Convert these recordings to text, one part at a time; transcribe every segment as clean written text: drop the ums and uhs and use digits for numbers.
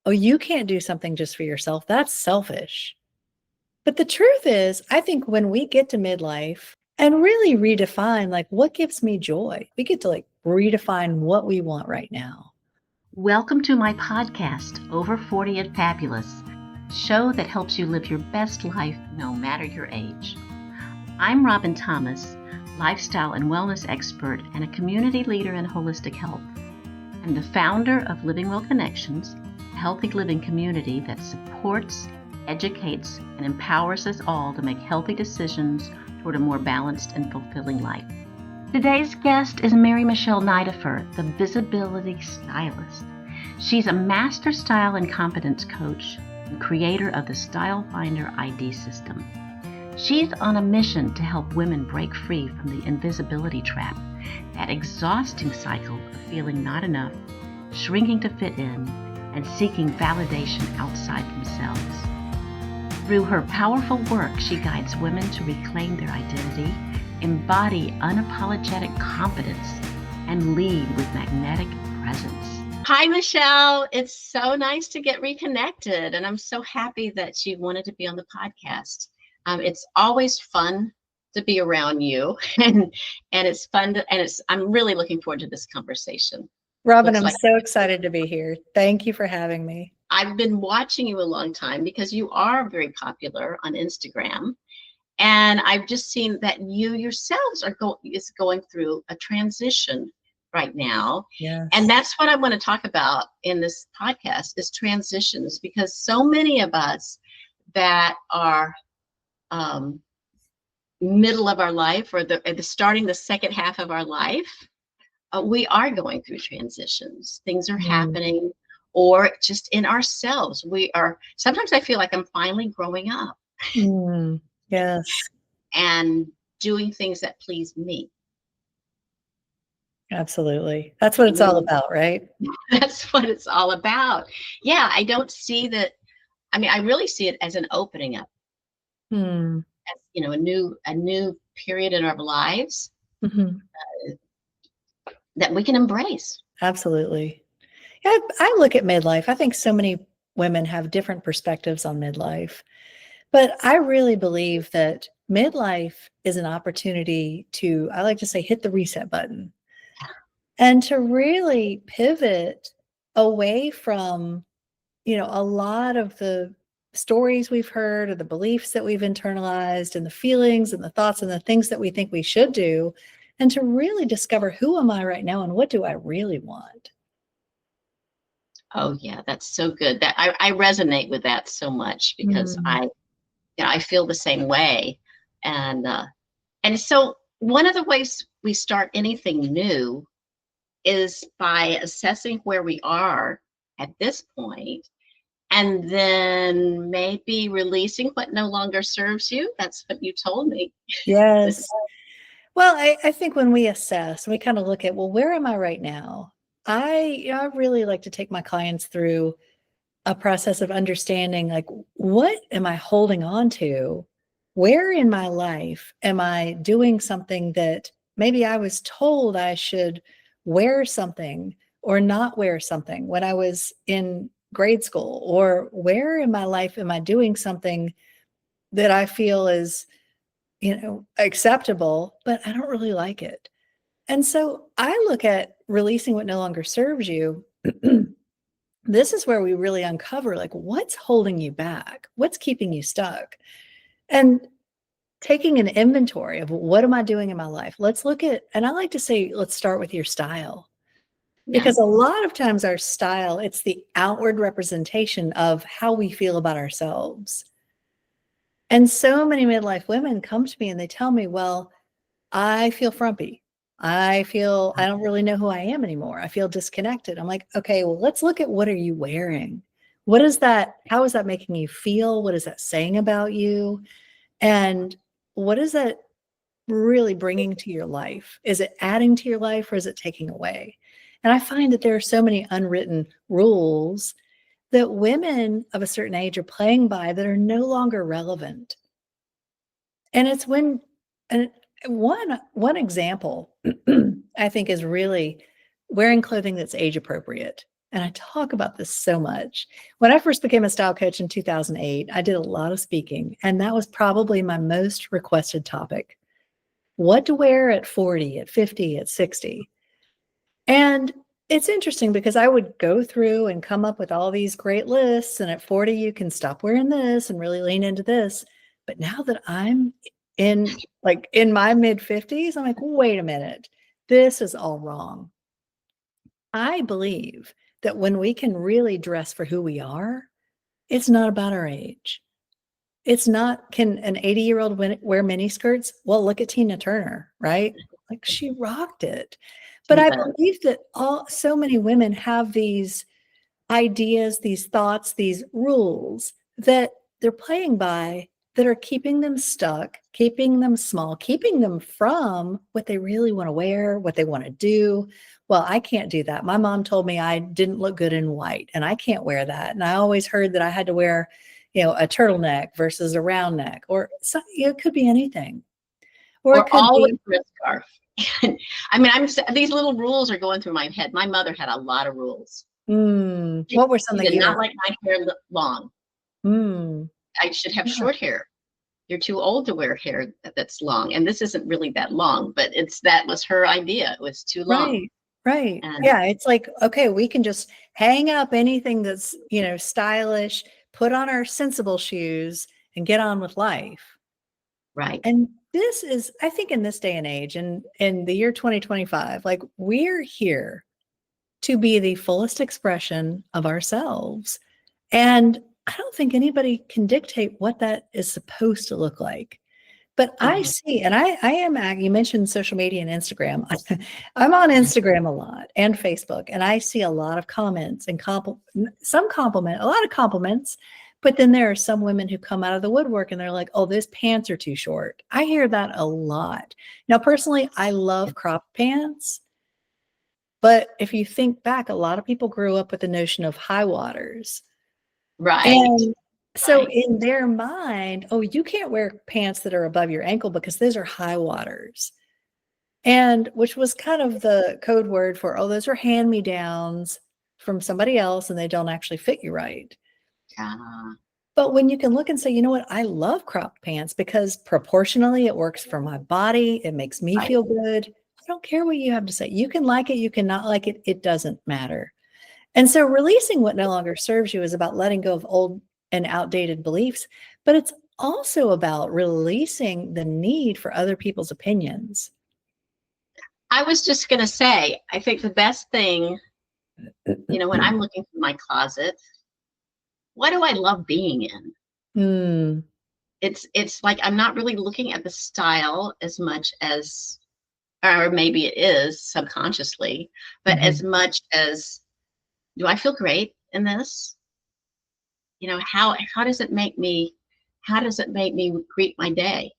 oh, you can't do something just for yourself. That's selfish. But the truth is, I think when we get to midlife and really redefine, like, what gives me joy, we get to like redefine what we want right now. Welcome to my podcast, Over 40 and Fabulous, show that helps you live your best life no matter your age. I'm Robin Thomas, lifestyle and wellness expert and a community leader in holistic health. I'm the founder of Living Well Connections, a healthy living community that supports, educates, and empowers us all to make healthy decisions toward a more balanced and fulfilling life. Today's guest is Michele Nidiffer, the visibility stylist. She's a master style and confidence coach and creator of the Style Finder ID system. She's on a mission to help women break free from the invisibility trap, that exhausting cycle of feeling not enough, shrinking to fit in, and seeking validation outside themselves. Through her powerful work, she guides women to reclaim their identity, embody unapologetic confidence, and lead with magnetic presence. Hi, Michele. It's so nice to get reconnected, and I'm so happy that you wanted to be on the podcast. It's always fun to be around you, and it's fun I'm really looking forward to this conversation. Robin, I'm so excited to be here. Thank you for having me. I've been watching you a long time because you are very popular on Instagram, and I've just seen that you yourselves are going through a transition right now. Yes. And that's what I want to talk about in this podcast is transitions, because so many of us that are middle of our life or starting the second half of our life, we are going through transitions. Things are happening, or just in ourselves. Sometimes I feel like I'm finally growing up. Yes. And doing things that please me. Absolutely. That's what it's all about, right? That's what it's all about. Yeah, I don't see that. I mean, I really see it as an opening up. As, a new period in our lives that we can embrace. Absolutely. Yeah, I look at midlife. I think so many women have different perspectives on midlife, but I really believe that midlife is an opportunity to, I like to say, hit the reset button and to really pivot away from, a lot of the stories we've heard or the beliefs that we've internalized and the feelings and the thoughts and the things that we think we should do, and to really discover, who am I right now and what do I really want? Oh yeah, that's so good. That I resonate with that so much because I feel the same way. And so one of the ways we start anything new is by assessing where we are at this point, and then maybe releasing what no longer serves you. That's what you told me. Yes. Well, I think when we assess, we kind of look at, well, where am I right now? I really like to take my clients through a process of understanding, like, what am I holding on to? Where in my life am I doing something that maybe I was told I should wear something or not wear something when I was in grade school? Or where in my life am I doing something that I feel is, acceptable, but I don't really like it? And so I look at releasing what no longer serves you. This is where we really uncover, like, what's holding you back? What's keeping you stuck? And taking an inventory of, what am I doing in my life? Let's look at, and I like to say, let's start with your style. Because a lot of times our style, it's the outward representation of how we feel about ourselves. And so many midlife women come to me and they tell me, well, I feel frumpy. I don't really know who I am anymore. I feel disconnected. I'm like, okay, well, let's look at, what are you wearing? What is that? How is that making you feel? What is that saying about you? And what is that really bringing to your life? Is it adding to your life or is it taking away? And I find that there are so many unwritten rules that women of a certain age are playing by that are no longer relevant. And it's when, and one example I think is really wearing clothing that's age appropriate. and I talk about this so much. When I first became a style coach in 2008, I did a lot of speaking, and that was probably my most requested topic. What to wear at 40, at 50, at 60. And it's interesting because I would go through and come up with all these great lists, and at 40, you can stop wearing this and really lean into this. But now that I'm in my mid 50s, I'm like, wait a minute, this is all wrong. I believe that when we can really dress for who we are, it's not about our age. It's not, can an 80-year-old wear mini skirts? Well, look at Tina Turner, right? Like, she rocked it. But I believe that so many women have these ideas, these thoughts, these rules that they're playing by that are keeping them stuck, keeping them small, keeping them from what they really want to wear, what they want to do. Well, I can't do that. My mom told me I didn't look good in white, and I can't wear that. And I always heard that I had to wear, a turtleneck versus a round neck, or it could be anything. Or it could always wear a scarf. I mean, these little rules are going through my head. My mother had a lot of rules. What were some that you did not like my hair long? Mm. I should have short hair. You're too old to wear hair that's long. And this isn't really that long, but that was her idea. It was too long. Right. And yeah. It's like, okay, we can just hang up anything that's, stylish, put on our sensible shoes and get on with life. Right. And this is, I think, in this day and age, and in the year 2025, like, we're here to be the fullest expression of ourselves. And I don't think anybody can dictate what that is supposed to look like. But I see, and I am, you mentioned social media and Instagram. I'm on Instagram a lot and Facebook, and I see a lot of comments and a lot of compliments. But then there are some women who come out of the woodwork and they're like, oh, those pants are too short. I hear that a lot. Now, personally, I love crop pants. But if you think back, a lot of people grew up with the notion of high waters. Right. And so in their mind, oh, you can't wear pants that are above your ankle because those are high waters. And which was kind of the code word for, oh, those are hand-me-downs from somebody else and they don't actually fit you right. But when you can look and say, you know what, I love crop pants because proportionally it works for my body. It makes me feel good. I don't care what you have to say. You can like it. You cannot like it. It doesn't matter. And so releasing what no longer serves you is about letting go of old and outdated beliefs, but it's also about releasing the need for other people's opinions. I was just going to say, I think the best thing, when I'm looking through my closet, what do I love being in? It's like I'm not really looking at the style as much as, or maybe it is subconsciously, but as much as, do I feel great in this? How does it make me greet my day?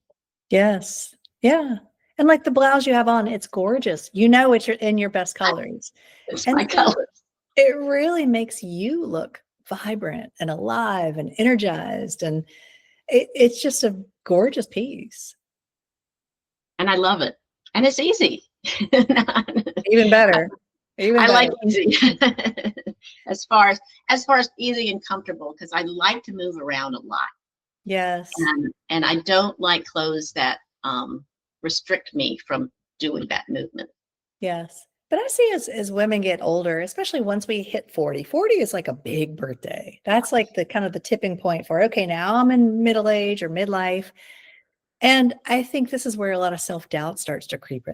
Yes. Yeah. And like the blouse you have on, it's gorgeous. It's in your best colors. It's my colors. It really makes you look vibrant and alive and energized. And it's just a gorgeous piece. And I love it. And it's easy. Even better. I like easy. as far as easy and comfortable, because I like to move around a lot. Yes. And I don't like clothes that restrict me from doing that movement. Yes. But I see as women get older, especially once we hit 40 is like a big birthday. That's like the kind of the tipping point for, okay, now I'm in middle age or midlife. And I think this is where a lot of self-doubt starts to creep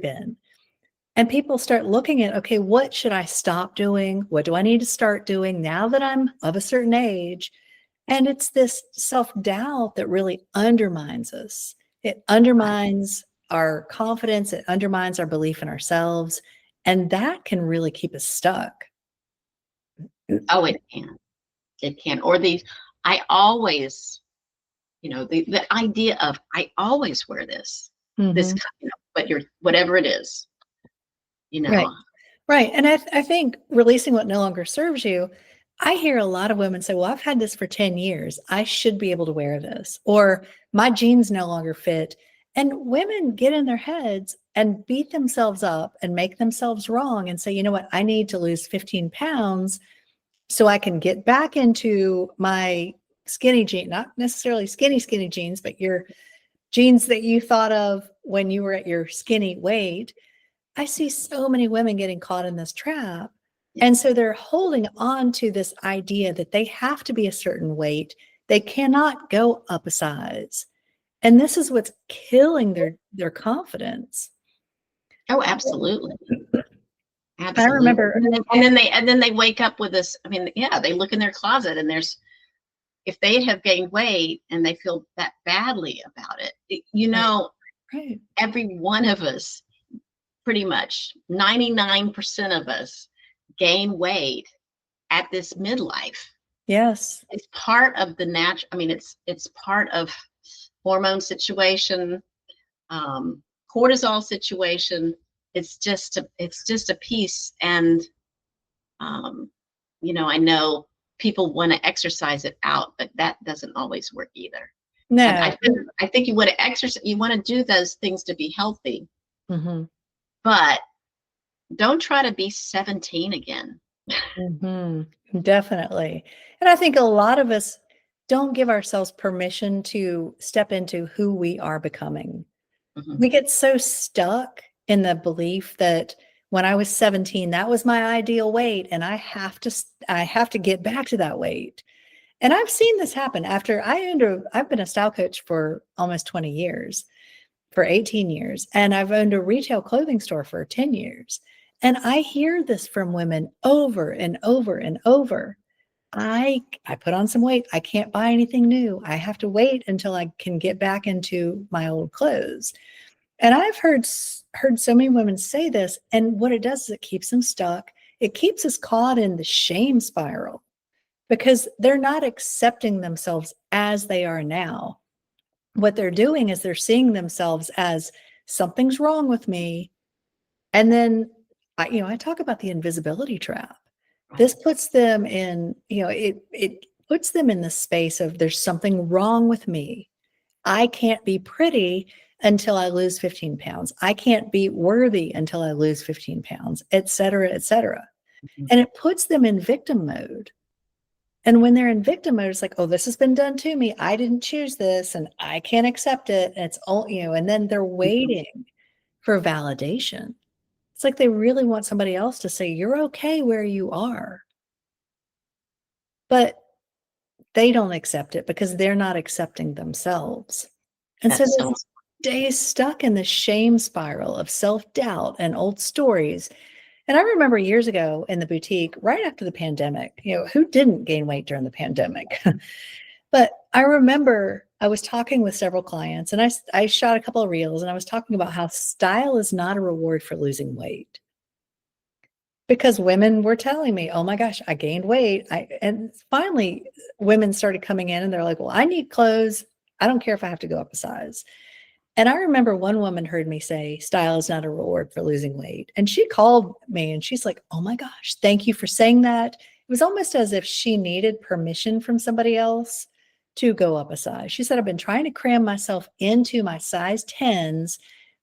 in. And people start looking at, okay, what should I stop doing? What do I need to start doing now that I'm of a certain age? And it's this self-doubt that really undermines us. It undermines our confidence. It undermines our belief in ourselves. And that can really keep us stuck. Oh, it can. It can. Or I always, the idea of, I always wear this, this, but whatever it is, Right. And I think releasing what no longer serves you, I hear a lot of women say, well, I've had this for 10 years. I should be able to wear this, or my jeans no longer fit. And women get in their heads and beat themselves up and make themselves wrong and say, you know what, I need to lose 15 pounds so I can get back into my skinny jean, not necessarily skinny jeans, but your jeans that you thought of when you were at your skinny weight. I see so many women getting caught in this trap. And so they're holding on to this idea that they have to be a certain weight. They cannot go up a size. And this is what's killing their confidence. Oh, absolutely. Absolutely. I remember, and then they wake up with this. I mean, yeah, they look in their closet and if they have gained weight and they feel that badly about it, right. every one of us, pretty much 99% of us gain weight at this midlife. Yes. It's part of the natural. I mean, it's part of hormone situation, cortisol situation. It's just a piece. And, I know people want to exercise it out, but that doesn't always work either. No. And I think you want to exercise, you want to do those things to be healthy, Mm-hmm. but don't try to be 17 again. Mm-hmm. Definitely. And I think a lot of us don't give ourselves permission to step into who we are becoming. Mm-hmm. We get so stuck in the belief that when I was 17, that was my ideal weight, and I have to get back to that weight. And I've seen this happen after I've been a style coach for almost 20 years, for 18 years, and I've owned a retail clothing store for 10 years. And I hear this from women over and over and over. I put on some weight. I can't buy anything new. I have to wait until I can get back into my old clothes. And I've heard so many women say this, and what it does is it keeps them stuck. It keeps us caught in the shame spiral because they're not accepting themselves as they are now. What they're doing is they're seeing themselves as something's wrong with me. And then I talk about the invisibility trap. This puts them in, it puts them in the space of there's something wrong with me. I can't be pretty until I lose 15 pounds. I can't be worthy until I lose 15 pounds, et cetera, et cetera. Mm-hmm. And it puts them in victim mode. And when they're in victim mode, it's like, oh, this has been done to me. I didn't choose this and I can't accept it. And it's all, and then they're waiting for validation. It's like they really want somebody else to say, you're okay where you are. But they don't accept it because they're not accepting themselves. And so they stay stuck in the shame spiral of self-doubt and old stories. And I remember years ago in the boutique, right after the pandemic, who didn't gain weight during the pandemic? But I remember I was talking with several clients and I shot a couple of reels and I was talking about how style is not a reward for losing weight. Because women were telling me, oh my gosh, I gained weight. And finally women started coming in and they're like, well, I need clothes. I don't care if I have to go up a size. And I remember one woman heard me say, style is not a reward for losing weight. And she called me and she's like, oh my gosh, thank you for saying that. It was almost as if she needed permission from somebody else to go up a size. She said, I've been trying to cram myself into my size 10s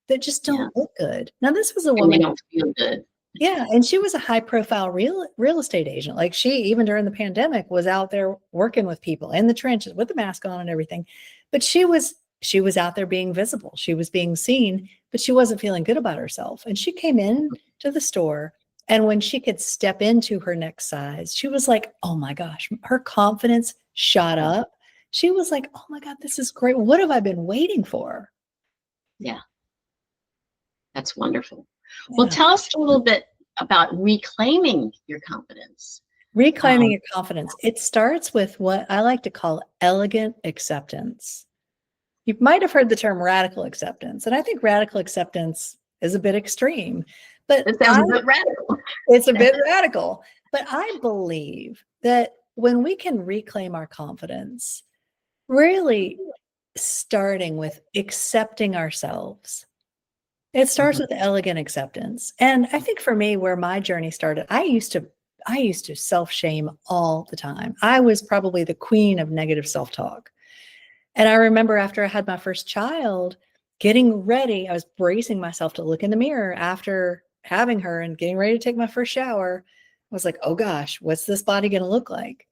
that just don't look good. Now, this was a woman. And they don't feel good. Yeah. And she was a high profile real estate agent. Like she, even during the pandemic, was out there working with people in the trenches with the mask on and everything. But she was out there being visible. She was being seen, but she wasn't feeling good about herself. And she came in to the store. And when she could step into her next size, she was like, oh my gosh, her confidence shot up. She was like, oh my God, this is great. What have I been waiting for? Yeah. That's wonderful. Yeah. Well, tell us a little bit about reclaiming your confidence. Reclaiming your confidence. It starts with what I like to call elegant acceptance. You might have heard the term radical acceptance. And I think radical acceptance is a bit extreme, but it sounds a bit radical. It's a bit radical, but I believe that when we can reclaim our confidence, really starting with accepting ourselves, it starts with elegant acceptance. And I think for me, where my journey started, I used to self-shame all the time. I was probably the queen of negative self-talk. And I remember after I had my first child, getting ready. I was bracing myself to look in the mirror after having her and getting ready to take my first shower. I was like, oh gosh, what's this body going to look like?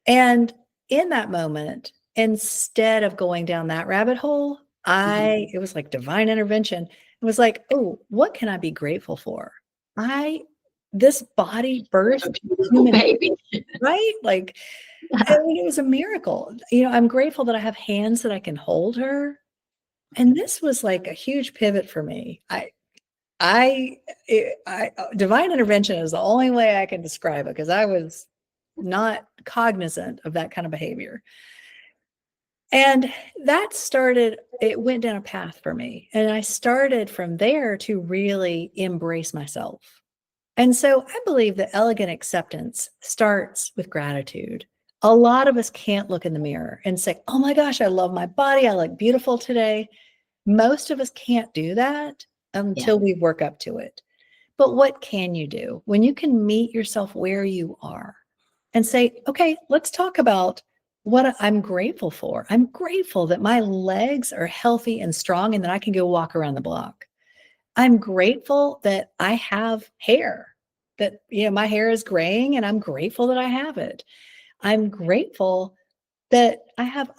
And in that moment, instead of going down that rabbit hole, it was like divine intervention. It was like, oh, what can I be grateful for? This body birthed human baby, right? Like, I mean, it was a miracle. I'm grateful that I have hands that I can hold her. And this was like a huge pivot for me. Divine intervention is the only way I can describe it, because I was not cognizant of that kind of behavior. And it went down a path for me. And I started from there to really embrace myself. And so I believe that elegant acceptance starts with gratitude. A lot of us can't look in the mirror and say, oh my gosh, I love my body. I look beautiful today. Most of us can't do that until we work up to it. But what can you do when you can meet yourself where you are and say, okay, let's talk about what I'm grateful for. I'm grateful that my legs are healthy and strong and that I can go walk around the block. I'm grateful that I have hair, that, my hair is graying and I'm grateful that I have it. I'm grateful that I have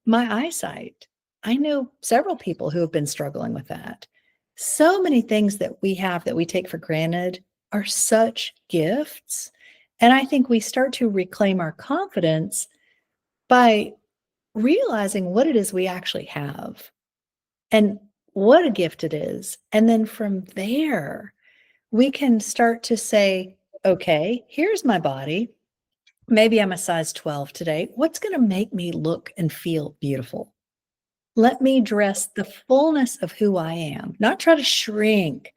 my eyesight. I know several people who have been struggling with that. So many things that we have that we take for granted are such gifts. And I think we start to reclaim our confidence by realizing what it is we actually have and what a gift it is. And then from there, we can start to say, okay, here's my body. Maybe I'm a size 12 today. What's going to make me look and feel beautiful? Let me dress the fullness of who I am, not try to shrink,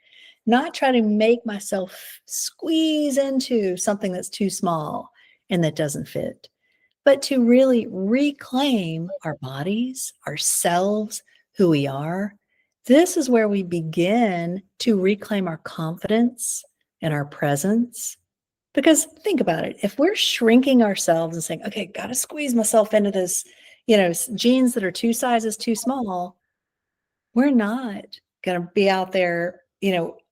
not try to make myself squeeze into something that's too small and that doesn't fit, but to really reclaim our bodies, ourselves, who we are. This is where we begin to reclaim our confidence and our presence. Because think about it, if we're shrinking ourselves and saying, okay, got to squeeze myself into this, jeans that are 2 sizes too small, we're not going to be out there,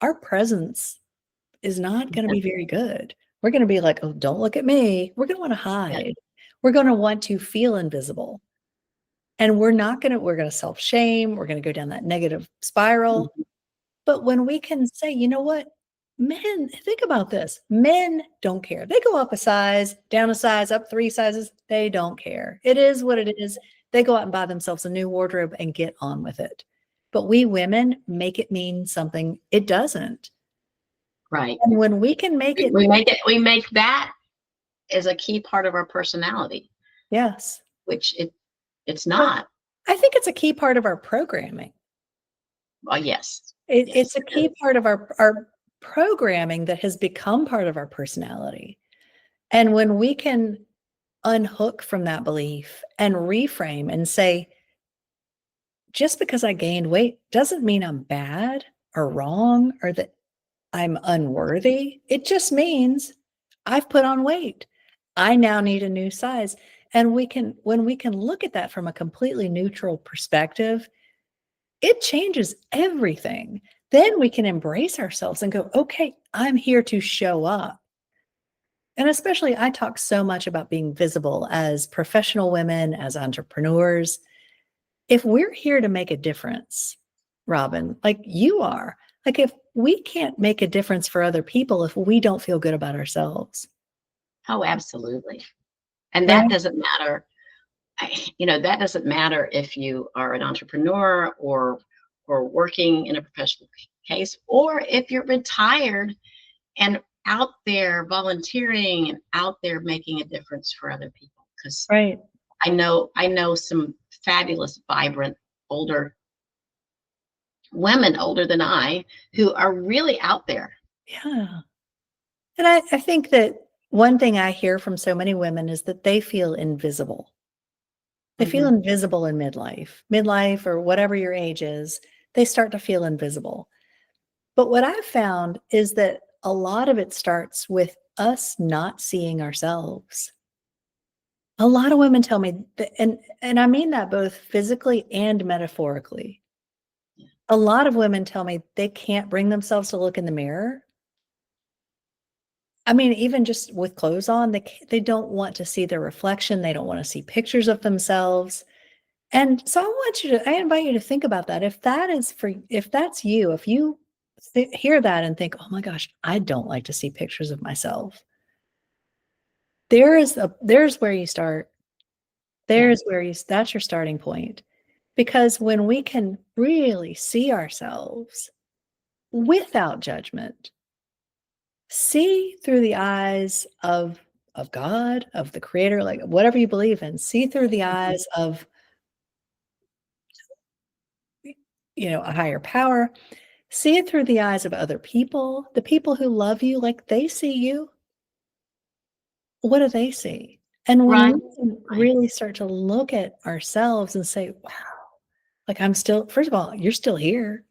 our presence is not going to be very good. We're going to be like, oh, don't look at me. We're going to want to hide. We're going to want to feel invisible. And we're going to self-shame. We're going to go down that negative spiral. But when we can say, you know what, men, think about this. Men don't care. They go up a size, down a size, up 3 sizes. They don't care. It is what it is. They go out and buy themselves a new wardrobe and get on with it. But we women make it mean something it doesn't. Right. And when we can make it, we make that as a key part of our personality. Yes. Which it's not. I think it's a key part of our programming. Well, yes. It's a key part of our programming that has become part of our personality. And when we can unhook from that belief and reframe and say, just because I gained weight doesn't mean I'm bad or wrong or that I'm unworthy. It just means I've put on weight. I now need a new size. And when we can look at that from a completely neutral perspective, it changes everything. Then we can embrace ourselves and go, okay, I'm here to show up. And especially, I talk so much about being visible as professional women, as entrepreneurs. If we're here to make a difference, Robin, like you are, like if we can't make a difference for other people if we don't feel good about ourselves. Oh, absolutely. And that doesn't matter. That doesn't matter if you are an entrepreneur or working in a professional case, or if you're retired and out there volunteering and out there making a difference for other people. Because I know some fabulous, vibrant, older women, older than I, who are really out there. Yeah. And I think that one thing I hear from so many women is that they feel invisible. They feel invisible in midlife or whatever your age is, they start to feel invisible. But what I've found is that a lot of it starts with us not seeing ourselves. A lot of women tell me that, and I mean that both physically and metaphorically. A lot of women tell me they can't bring themselves to look in the mirror. I mean, even just with clothes on, they don't want to see their reflection. They don't want to see pictures of themselves. And so I invite you to think about that. If that's you, if you hear that and think, oh my gosh, I don't like to see pictures of myself. There's where you start. That's your starting point. Because when we can really see ourselves without judgment, see through the eyes of God, of the creator, like whatever you believe in, see through the eyes of, a higher power, see it through the eyes of other people, the people who love you, like they see you. What do they see? And when Right. we can really start to look at ourselves and say, wow, like first of all, you're still here.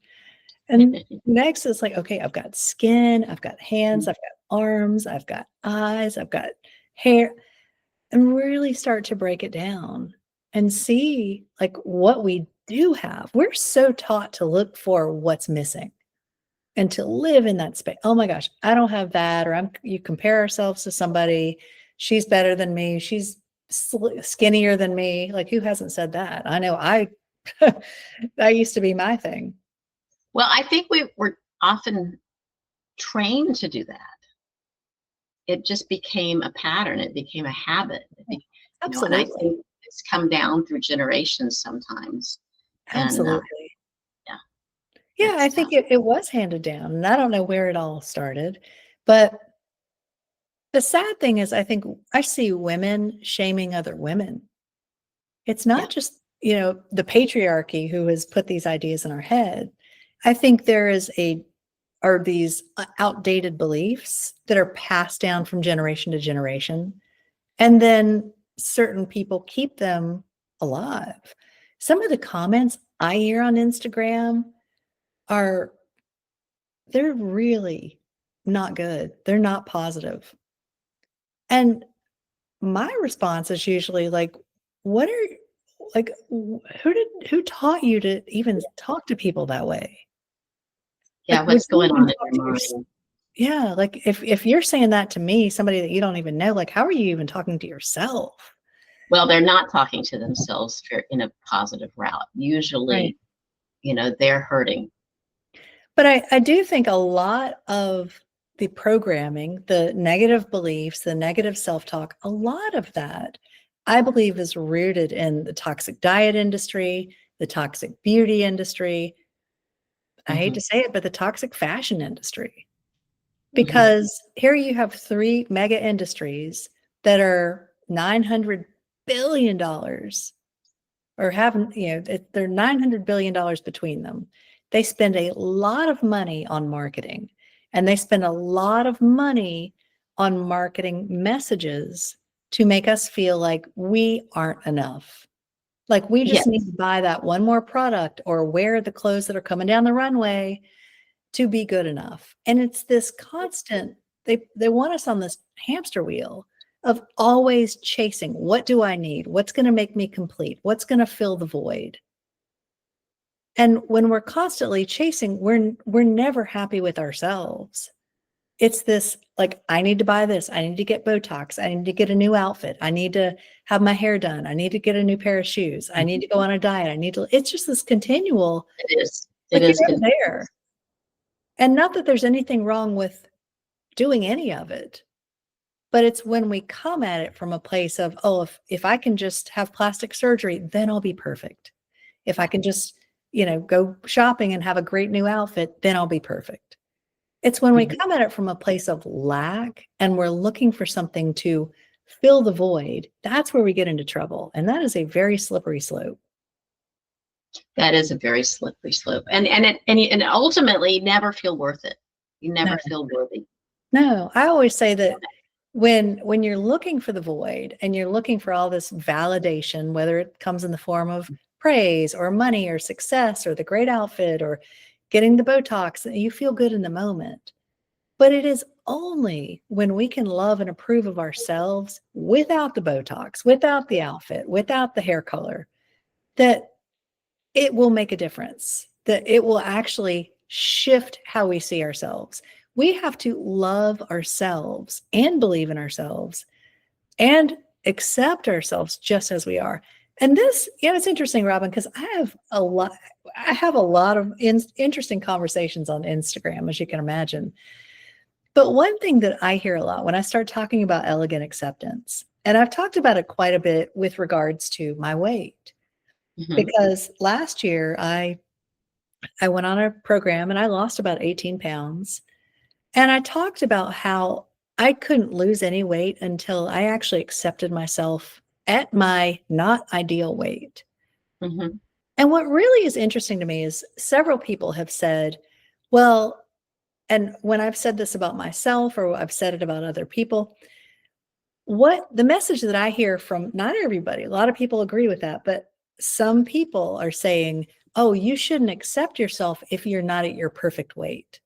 And next it's like, okay, I've got skin, I've got hands, I've got arms, I've got eyes, I've got hair, and really start to break it down and see like what we do have. We're so taught to look for what's missing and to live in that space. Oh my gosh, I don't have that. Or you compare ourselves to somebody, she's better than me, she's skinnier than me. Like, who hasn't said that? I know that used to be my thing. Well, I think we were often trained to do that. It just became a pattern. It became a habit. Absolutely. And I think it's come down through generations sometimes. Absolutely. And, yeah, I think it was handed down, and I don't know where it all started, but the sad thing is I think I see women shaming other women. It's not just, the patriarchy who has put these ideas in our head. I think there are these outdated beliefs that are passed down from generation to generation, and then certain people keep them alive. Some of the comments I hear on Instagram they're really not good. They're not positive. And my response is usually like, who taught you to even talk to people that way? Yeah, Like, what's going on in your mind? Yeah, like if you're saying that to me, somebody that you don't even know, like, how are you even talking to yourself? Well, they're not talking to themselves in a positive route. Usually, they're hurting. But I do think a lot of the programming, the negative beliefs, the negative self-talk, a lot of that, I believe, is rooted in the toxic diet industry, the toxic beauty industry. I hate to say it, but the toxic fashion industry. Because here you have 3 mega industries that are $900 billion, or having, they're $900 billion between them. They spend a lot of money on marketing, and they spend a lot of money on marketing messages to make us feel like we aren't enough. Like we just need to buy that one more product or wear the clothes that are coming down the runway to be good enough. And it's this constant, they want us on this hamster wheel of always chasing. What do I need? What's going to make me complete? What's going to fill the void? And when we're constantly chasing, we're never happy with ourselves. It's this like, I need to buy this. I need to get Botox. I need to get a new outfit. I need to have my hair done. I need to get a new pair of shoes. I need to go on a diet. It's just this continual. It is. It is there. And not that there's anything wrong with doing any of it, but it's when we come at it from a place of, oh, if I can just have plastic surgery, then I'll be perfect. If I can just, go shopping and have a great new outfit, then I'll be perfect. It's when we come at it from a place of lack and we're looking for something to fill the void, that's where we get into trouble. And that is a very slippery slope. That is a very slippery slope. And ultimately never feel worth it. You never feel worthy. No, I always say that when you're looking for the void and you're looking for all this validation, whether it comes in the form of praise or money or success or the great outfit or getting the Botox, you feel good in the moment. But it is only when we can love and approve of ourselves without the Botox, without the outfit, without the hair color, that it will make a difference. that it will actually shift how we see ourselves. We have to love ourselves and believe in ourselves and accept ourselves just as we are. And this, it's interesting, Robin, because I have a lot of interesting conversations on Instagram, as you can imagine. But one thing that I hear a lot when I start talking about elegant acceptance, and I've talked about it quite a bit with regards to my weight, because last year I went on a program and I lost about 18 pounds. And I talked about how I couldn't lose any weight until I actually accepted myself at my not ideal weight. And what really is interesting to me is several people have said, well, and when I've said this about myself or I've said it about other people, what the message that I hear from not everybody, a lot of people agree with that, but some people are saying, oh, you shouldn't accept yourself if you're not at your perfect weight.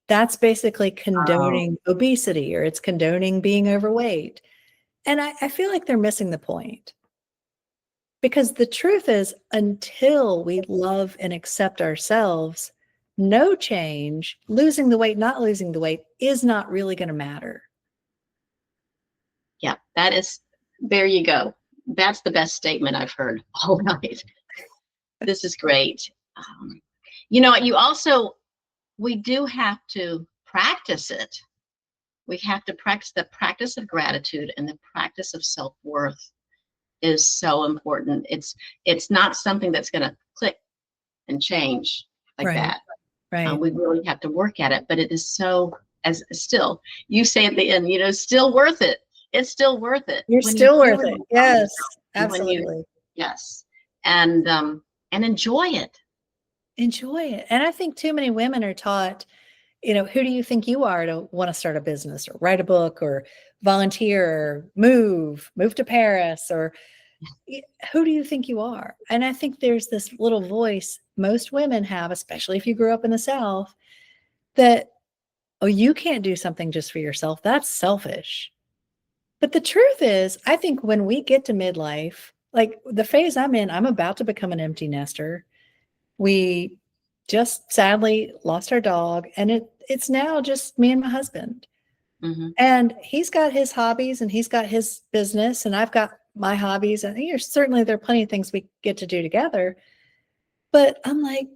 That's basically condoning obesity, or it's condoning being overweight. And I feel like they're missing the point. Because the truth is, until we love and accept ourselves, no change, losing the weight, not losing the weight, is not really going to matter. Yeah, there you go. That's the best statement I've heard all night. This is great. We do have to practice it. We have to practice the practice of gratitude, and the practice of self-worth is so important. It's not something that's going to click and change like that. Right. We really have to work at it, but it is still, you say at the end, still worth it. It's still worth it. You're still worth it. Yes, absolutely. Yes. And enjoy it. Enjoy it. And I think too many women are taught, who do you think you are to want to start a business or write a book or volunteer or move to Paris, or who do you think you are? And I think there's this little voice most women have, especially if you grew up in the South, that, oh, you can't do something just for yourself. That's selfish. But the truth is, I think when we get to midlife, like the phase I'm in, I'm about to become an empty nester. We just sadly lost our dog, and it's now just me and my husband. And he's got his hobbies and he's got his business, and I've got my hobbies, and certainly there are plenty of things we get to do together. But I'm like,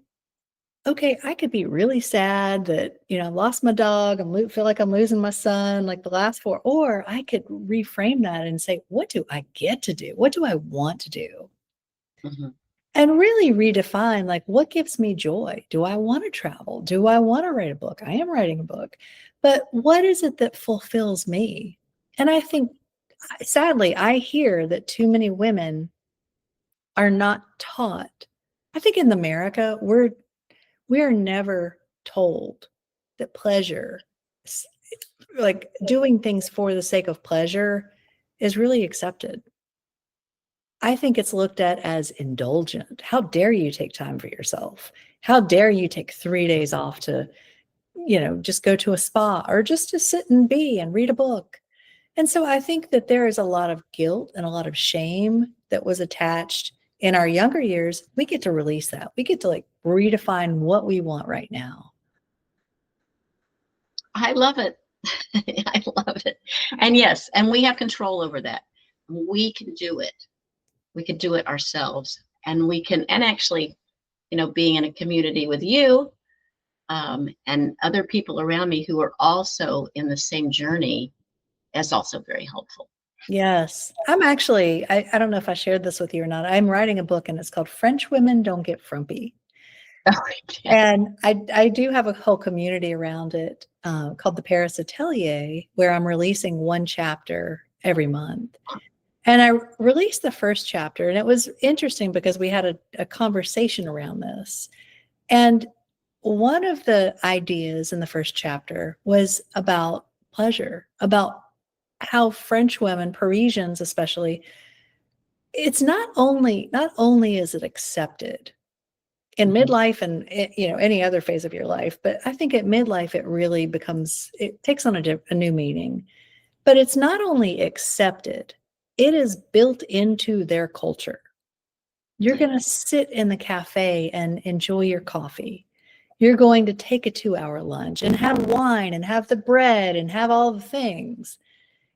okay, I could be really sad that, I lost my dog and feel like I'm losing my son, like the last 4, or I could reframe that and say, what do I get to do? What do I want to do? And really redefine, like, what gives me joy? Do I want to travel? Do I want to write a book? I am writing a book, but what is it that fulfills me? And I think, sadly, I hear that too many women are not taught. I think in America, we are never told that pleasure, like doing things for the sake of pleasure, is really accepted. I think it's looked at as indulgent. How dare you take time for yourself? How dare you take 3 days off to, just go to a spa or just to sit and be and read a book? And so I think that there is a lot of guilt and a lot of shame that was attached in our younger years. We get to release that. We get to redefine what we want right now. I love it. I love it. And yes, and we have control over that. We can do it. We can do it ourselves, and actually, being in a community with you, and other people around me who are also in the same journey is also very helpful. Yes. I'm actually, I don't know if I shared this with you or not. I'm writing a book, and it's called French Women Don't Get Frumpy. And I do have a whole community around it called the Paris Atelier, where I'm releasing one chapter every month. And I released the first chapter, and it was interesting because we had a conversation around this. And one of the ideas in the first chapter was about pleasure, about how French women, Parisians especially, it's not only is it accepted in midlife and any other phase of your life, but I think at midlife it takes on a new meaning. But it's not only accepted, it is built into their culture. You're going to sit in the cafe and enjoy your coffee. You're going to take a 2-hour lunch and have wine and have the bread and have all the things.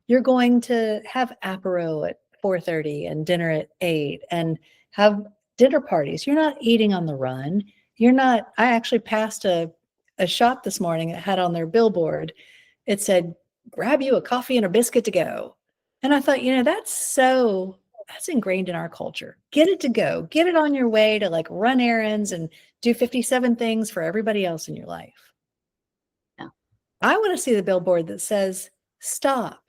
You're going to have apéro at 4:30 and dinner at 8 and have dinner parties. You're not eating on the run. You're not. I actually passed a shop this morning that had on their billboard, it said, grab you a coffee and a biscuit to go. And I thought, that's ingrained in our culture. Get it to go. Get it on your way to like run errands and do 57 things for everybody else in your life. Yeah. I want to see the billboard that says, stop,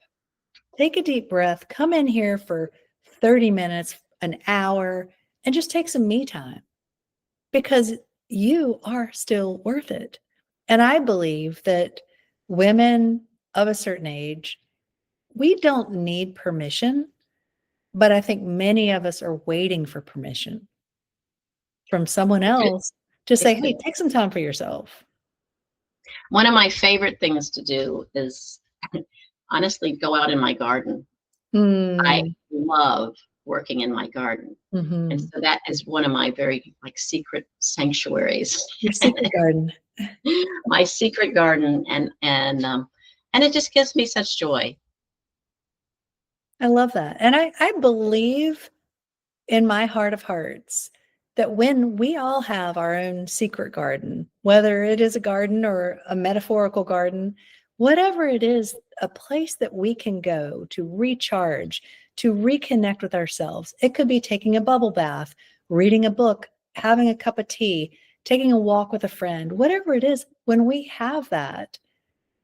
take a deep breath, come in here for 30 minutes, an hour, and just take some me time, because you are still worth it. And I believe that women of a certain age, we don't need permission, but I think many of us are waiting for permission from someone else to say, hey, take some time for yourself. One of my favorite things to do is honestly go out in my garden. I love working in my garden. And so that is one of my very secret sanctuaries. Your secret garden. My secret garden, and it just gives me such joy. I love that. And I believe in my heart of hearts that when we all have our own secret garden, whether it is a garden or a metaphorical garden, whatever it is, a place that we can go to recharge, to reconnect with ourselves. It could be taking a bubble bath, reading a book, having a cup of tea, taking a walk with a friend, whatever it is. When we have that,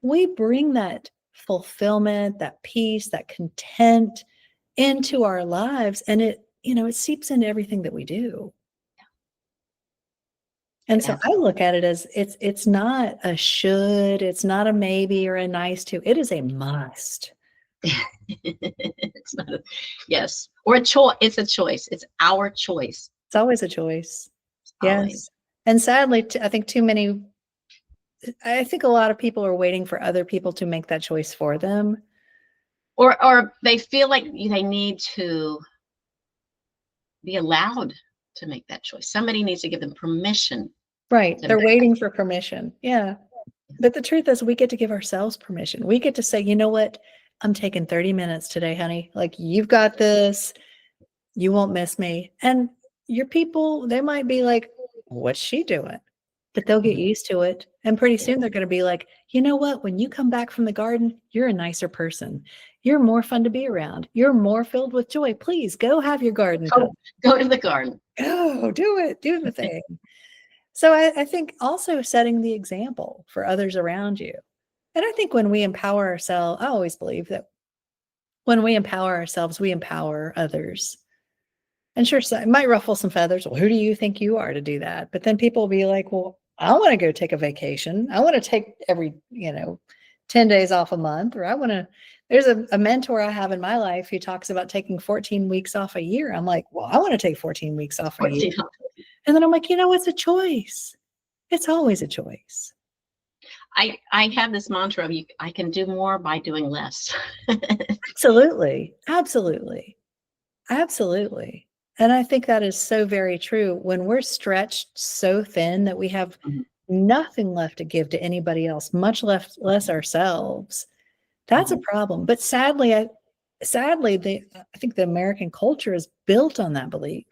we bring that fulfillment, that peace, that content into our lives, and it seeps into everything that we do. And so I look at it as it's not a should, it's not a maybe or a nice to, it is a must. It's not yes, or a choice. It's a choice. It's our choice. It's always a choice. Yes. And sadly, I think a lot of people are waiting for other people to make that choice for them. Or they feel like they need to be allowed to make that choice. Somebody needs to give them permission. Right. They're waiting for permission. Yeah. But the truth is, we get to give ourselves permission. We get to say, you know what? I'm taking 30 minutes today, honey. Like, you've got this. You won't miss me. And your people, they might be like, what's she doing? But they'll get used to it. And pretty soon they're going to be like, you know what? When you come back from the garden, you're a nicer person. You're more fun to be around. You're more filled with joy. Please go have your garden. Go to the garden. Go do it. Do the thing. So I think also setting the example for others around you. And I think when we empower ourselves, I always believe that when we empower ourselves, we empower others. And sure, so it might ruffle some feathers. Well, who do you think you are to do that? But then people will be like, well, I want to go take a vacation. I want to take every, 10 days off a month, or there's a mentor I have in my life who talks about taking 14 weeks off a year. I'm like, well, I want to take 14 weeks off a year. And then I'm like, it's a choice. It's always a choice. I have this mantra of I can do more by doing less. Absolutely. Absolutely. Absolutely. And I think that is so very true. When we're stretched so thin that we have nothing left to give to anybody else, much less ourselves, that's a problem. But sadly, I think the American culture is built on that belief.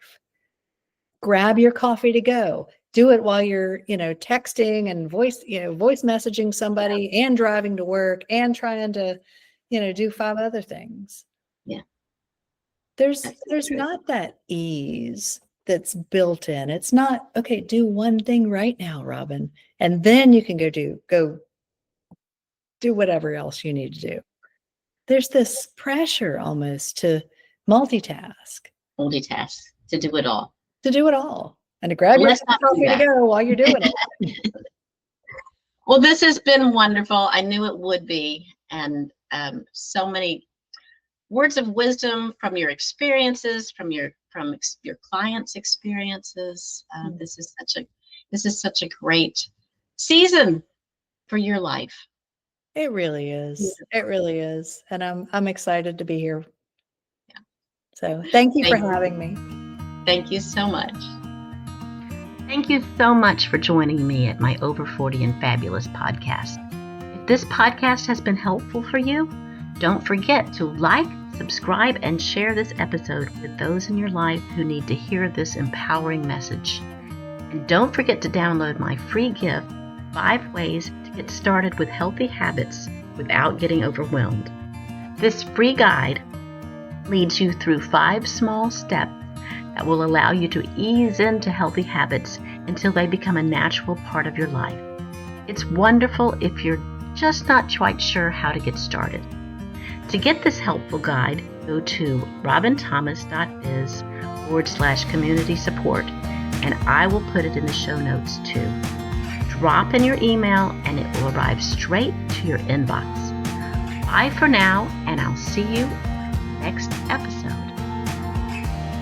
Grab your coffee to go. Do it while you're, texting and voice messaging somebody and driving to work and trying to, do 5 other things. Yeah. There's not that ease that's built in. It's not, okay, do one thing right now, Robin, and then you can go do whatever else you need to do. There's this pressure almost to multitask. To do it all. To do it all. And to grab your coffee to go while you're doing it. Well, this has been wonderful. I knew it would be. And so many words of wisdom from your experiences, from your clients' experiences. This is such a great season for your life. It really is. It really is. And I'm excited to be here. Yeah. So thank you for having me. Thank you so much. Thank you so much for joining me at my Over 40 and Fabulous podcast. If this podcast has been helpful for you, don't forget to like, subscribe, and share this episode with those in your life who need to hear this empowering message. And don't forget to download my free gift, 5 Ways to Get Started with Healthy Habits Without Getting Overwhelmed. This free guide leads you through 5 small steps that will allow you to ease into healthy habits until they become a natural part of your life. It's wonderful if you're just not quite sure how to get started. To get this helpful guide, go to robinthomas.biz/community support, and I will put it in the show notes too. Drop in your email and it will arrive straight to your inbox. Bye for now, and I'll see you next episode.